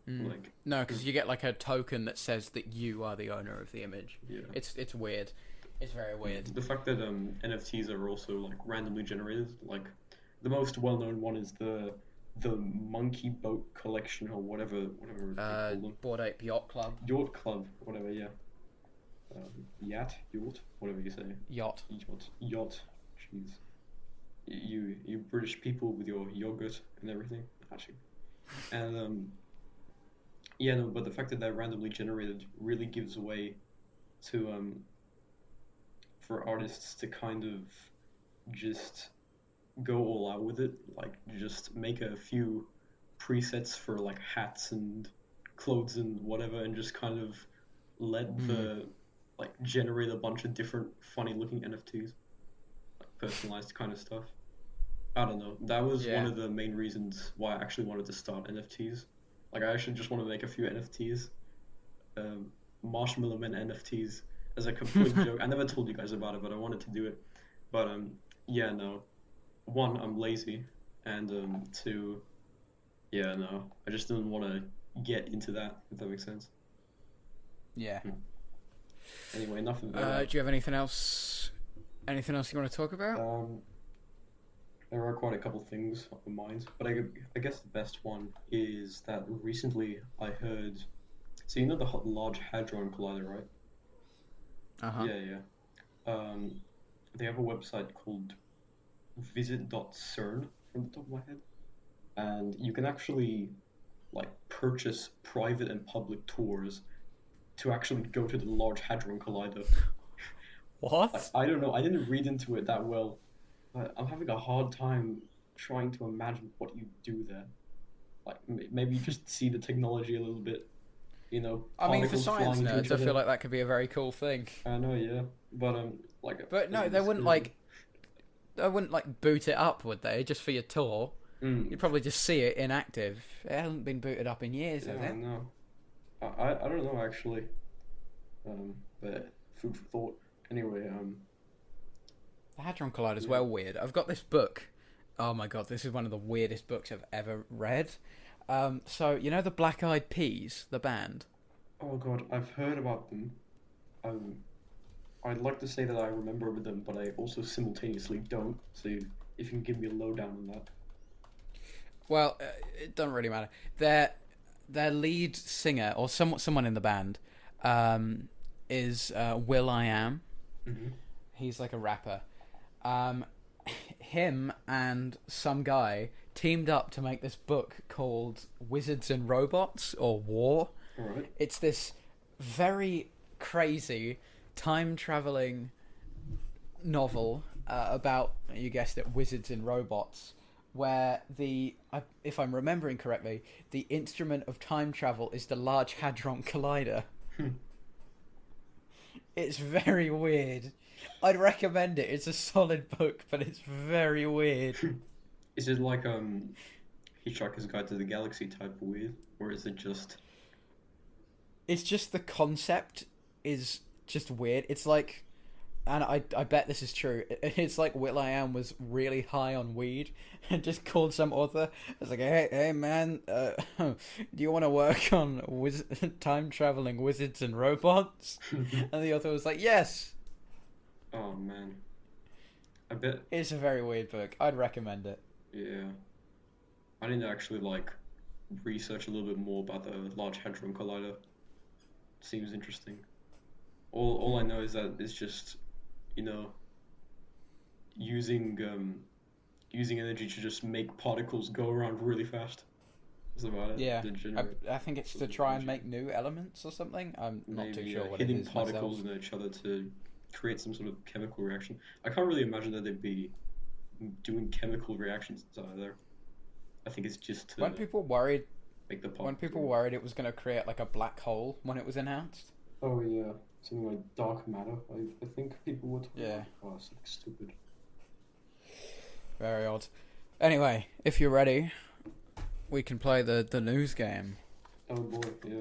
Like, No, because you get like a token that says that you are the owner of the image. yeah. It's weird. It's very weird. The fact that NFTs are also like randomly generated, like the most well-known one is the Monkey Boat Collection or whatever they call them. Bored Ape Yacht Club. Yacht Club, whatever, yeah. Yacht, whatever you say. Yacht. Yacht. Jeez. You British people with your yogurt and everything, actually. And yeah, no, but the fact that they're randomly generated really gives away to for artists to kind of just go all out with it, like just make a few presets for like hats and clothes and whatever, and just kind of let the like generate a bunch of different funny looking NFTs, like personalized kind of stuff. I don't know. That was one of the main reasons why I actually wanted to start NFTs. Like I actually just want to make a few NFTs, Marshmallow Men NFTs, as a complete joke. I never told you guys about it, but I wanted to do it. But yeah, no. One, I'm lazy, and two, yeah, no, I just didn't want to get into that. If that makes sense. Yeah. Anyway, enough of that. Do you have anything else? Anything else you want to talk about? There are quite a couple things on my mind, but I guess the best one is that recently I heard. So you know the Large Hadron Collider, right? Uh-huh. Yeah. They have a website called visit.cern from the top of my head, and you can actually like purchase private and public tours to actually go to the Large Hadron Collider. What? I don't know. I didn't read into it that well. But I'm having a hard time trying to imagine what you do there. Like maybe just see the technology a little bit, you know. I mean, for particles science flying into nerds, each I other. feel like that could be a very cool thing. I know, yeah, but But no, they wouldn't like boot it up, would they? Just for your tour. You'd probably just see it inactive. It hasn't been booted up in years, has it? No. I don't know actually. But food for thought. Anyway, The Hadron Collider is well weird. I've got this book. Oh my god, this is one of the weirdest books I've ever read. So, you know the Black Eyed Peas, the band? oh god, I've heard about them. I'd like to say that I remember them, but I also simultaneously don't. So if you can give me a lowdown on that. Well, it doesn't really matter. Their lead singer, or someone in the band, is Will I Am. Mm-hmm. He's like a rapper. Him and some guy teamed up to make this book called Wizards and Robots, or War. All right. It's this very crazy time-traveling novel about, you guessed it, wizards and robots, where if I'm remembering correctly, the instrument of time travel is the Large Hadron Collider. It's very weird. I'd recommend it. It's a solid book, but it's very weird. Is it like Hitchhiker's Guide to the Galaxy type weird, or is it just? It's just the concept is just weird. It's like, and I bet this is true. It's like will.i.am was really high on weed and just called some author. It's like, hey man, do you want to work on time traveling wizards and robots? And the author was like, yes. Oh man, I bet It's a very weird book. I'd recommend it. yeah. I need to actually like research a little bit more about the Large Hadron Collider. Seems interesting. All I know is that it's just, you know, using energy to just make particles go around really fast. That's about it. Yeah, To generate I think it's to try and make new elements or something. I'm not too maybe sure what it hitting is particles myself. in each other to create some sort of chemical reaction. I can't really imagine that they'd be doing chemical reactions either. I think it's just to When people worried make the particles. When people worried it was going to create like a black hole when it was announced. Oh yeah, something like dark matter. I think people were talking Yeah. about. Oh, it's like stupid. Very odd. Anyway, if you're ready, we can play the news game. Oh boy, yeah,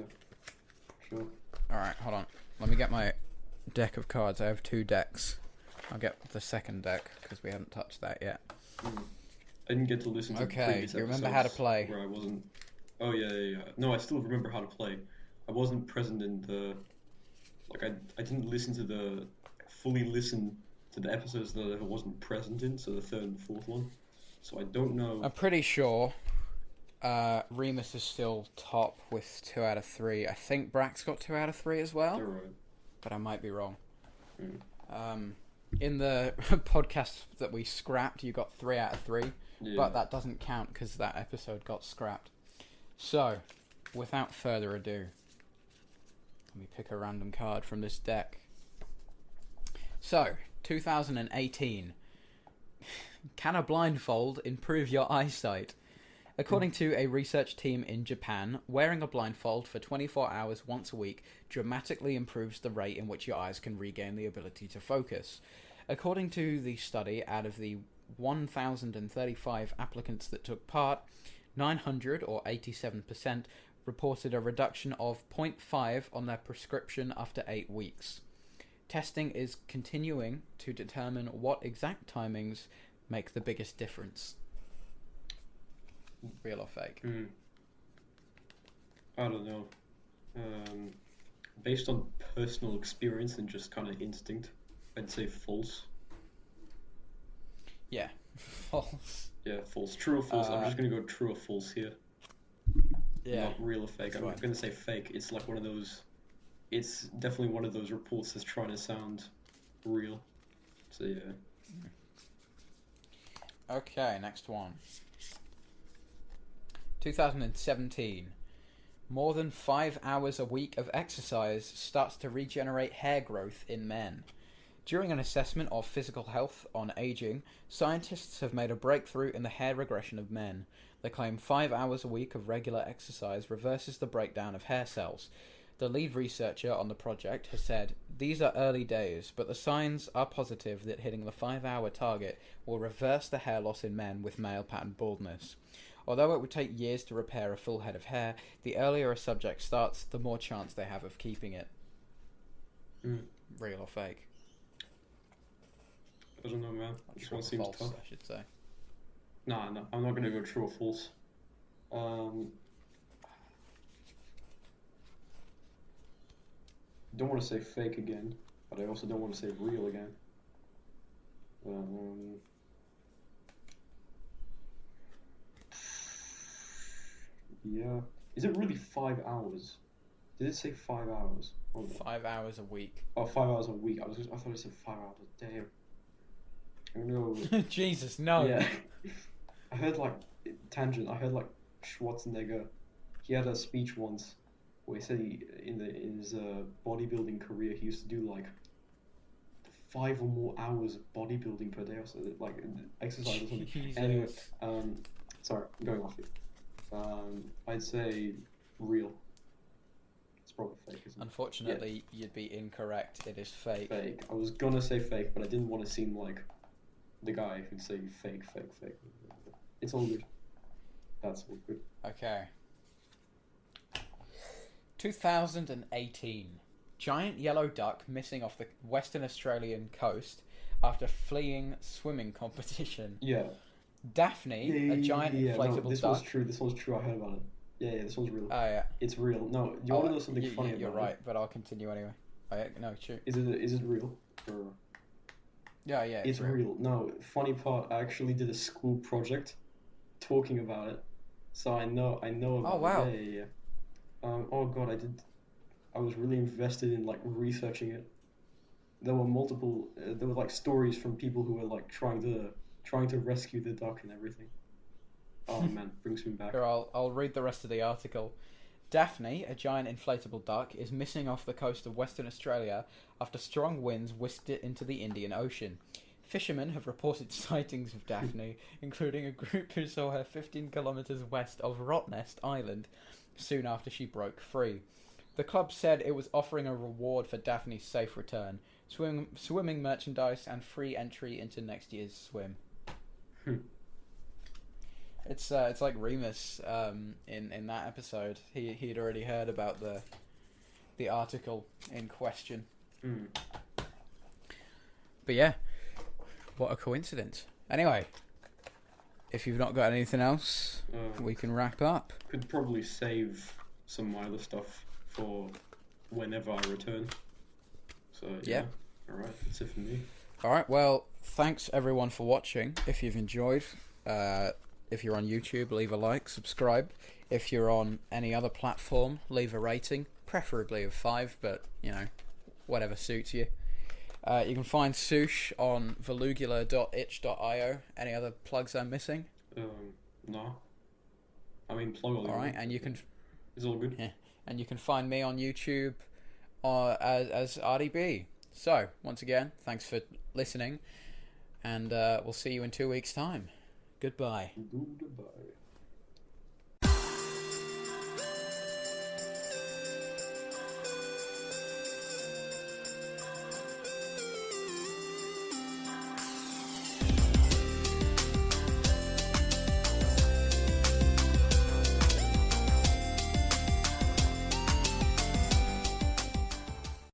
sure. Alright, hold on. Let me get my deck of cards. I have 2 decks. I'll get the second deck because we haven't touched that yet. I didn't get to listen to the Okay, previous you remember how to episodes play? where I wasn't. Oh yeah. No, I still remember how to play. I wasn't present in the. Like I didn't fully listen to the episodes that I wasn't present in, so the third and fourth one. So I don't know. I'm pretty sure Remus is still top with 2 out of 3. I think Brack's got 2 out of 3 as well, Alright. but I might be wrong. Mm. In the podcast that we scrapped, you got 3 out of 3, Yeah. but that doesn't count because that episode got scrapped. So, without further ado, let me pick a random card from this deck. So, 2018. Can a blindfold improve your eyesight? According to a research team in Japan, wearing a blindfold for 24 hours once a week dramatically improves the rate in which your eyes can regain the ability to focus. According to the study, out of the 1,035 applicants that took part, 900, or 87%, reported a reduction of 0.5 on their prescription after 8 weeks. Testing is continuing to determine what exact timings make the biggest difference. Real or fake? I don't know. Based on personal experience and just kind of instinct, I'd say false. Yeah, false. Yeah, false. True or false? I'm just gonna go true or false here. Yeah. Not real or fake. I'm gonna say fake. It's like one of those. It's definitely one of those reports that's trying to sound real. So yeah. Okay, next one. 2017. More than 5 hours a week of exercise starts to regenerate hair growth in men. During an assessment of physical health on aging, scientists have made a breakthrough in the hair regression of men. They claim 5 hours a week of regular exercise reverses the breakdown of hair cells. The lead researcher on the project has said, "These are early days, but the signs are positive that hitting the 5-hour target will reverse the hair loss in men with male pattern baldness. Although it would take years to repair a full head of hair, the earlier a subject starts, the more chance they have of keeping it." Real or fake? I don't know, man. This one seems false, tough. I should say. Nah, no, I'm not gonna go true or false. Don't want to say fake again, but I also don't want to say real again. Yeah. Is it really 5 hours? Did it say 5 hours? 5 hours a week. Oh, 5 hours a week. I thought it said 5 hours a day. I'm gonna go. Jesus, no. Yeah. I heard like tangent. I heard like Schwarzenegger. He had a speech once where he said in his bodybuilding career he used to do like 5 or more hours of bodybuilding per day or so, like exercise or something. Jesus. Anyway, sorry, I'm going off it. I'd say real. It's probably fake, isn't it? Unfortunately, you'd be incorrect. It is fake. Fake. I was gonna say fake, but I didn't want to seem like the guy who'd say fake. It's all good. That's all good. Okay. 2018. Giant yellow duck missing off the Western Australian coast after fleeing swimming competition. Yeah. Daphne, a giant inflatable no, this duck. one's true. This one's true. I heard about it. Yeah, this one's real. Oh, yeah. It's real. No, you want to know something funny about You're it? right, but I'll continue anyway. No, true. Is it real? Or... Yeah, It's real. No, funny part, I actually did a school project talking about it. So I know about Oh, wow. it. Yeah. Oh god, I was really invested in like researching it. There were like stories from people who were like trying to rescue the duck and everything. Oh man, brings me back. Here, I'll read the rest of the article. Daphne, a giant inflatable duck, is missing off the coast of Western Australia after strong winds whisked it into the Indian Ocean. Fishermen have reported sightings of Daphne, including a group who saw her 15 kilometres west of Rottnest Island soon after she broke free. The club said it was offering a reward for Daphne's safe return, swimming merchandise and free entry into next year's swim. It's like Remus in that episode. He'd already heard about the article in question. But yeah, what a coincidence. Anyway, if you've not got anything else, we can wrap up. Could probably save some of my other stuff for whenever I return. So yeah. Alright, that's it for me. Alright, well, thanks everyone for watching. If you've enjoyed, if you're on YouTube, leave a like, subscribe. If you're on any other platform, leave a rating, preferably of 5, but, you know, whatever suits you. You can find Soosh on volugula.itch.io. Any other plugs I'm missing? No. I mean, plug all. Alright, and you can... It's all good. Yeah. And you can find me on YouTube as Artie B. So, once again, thanks for listening, and we'll see you in 2 weeks' time. Goodbye. Goodbye.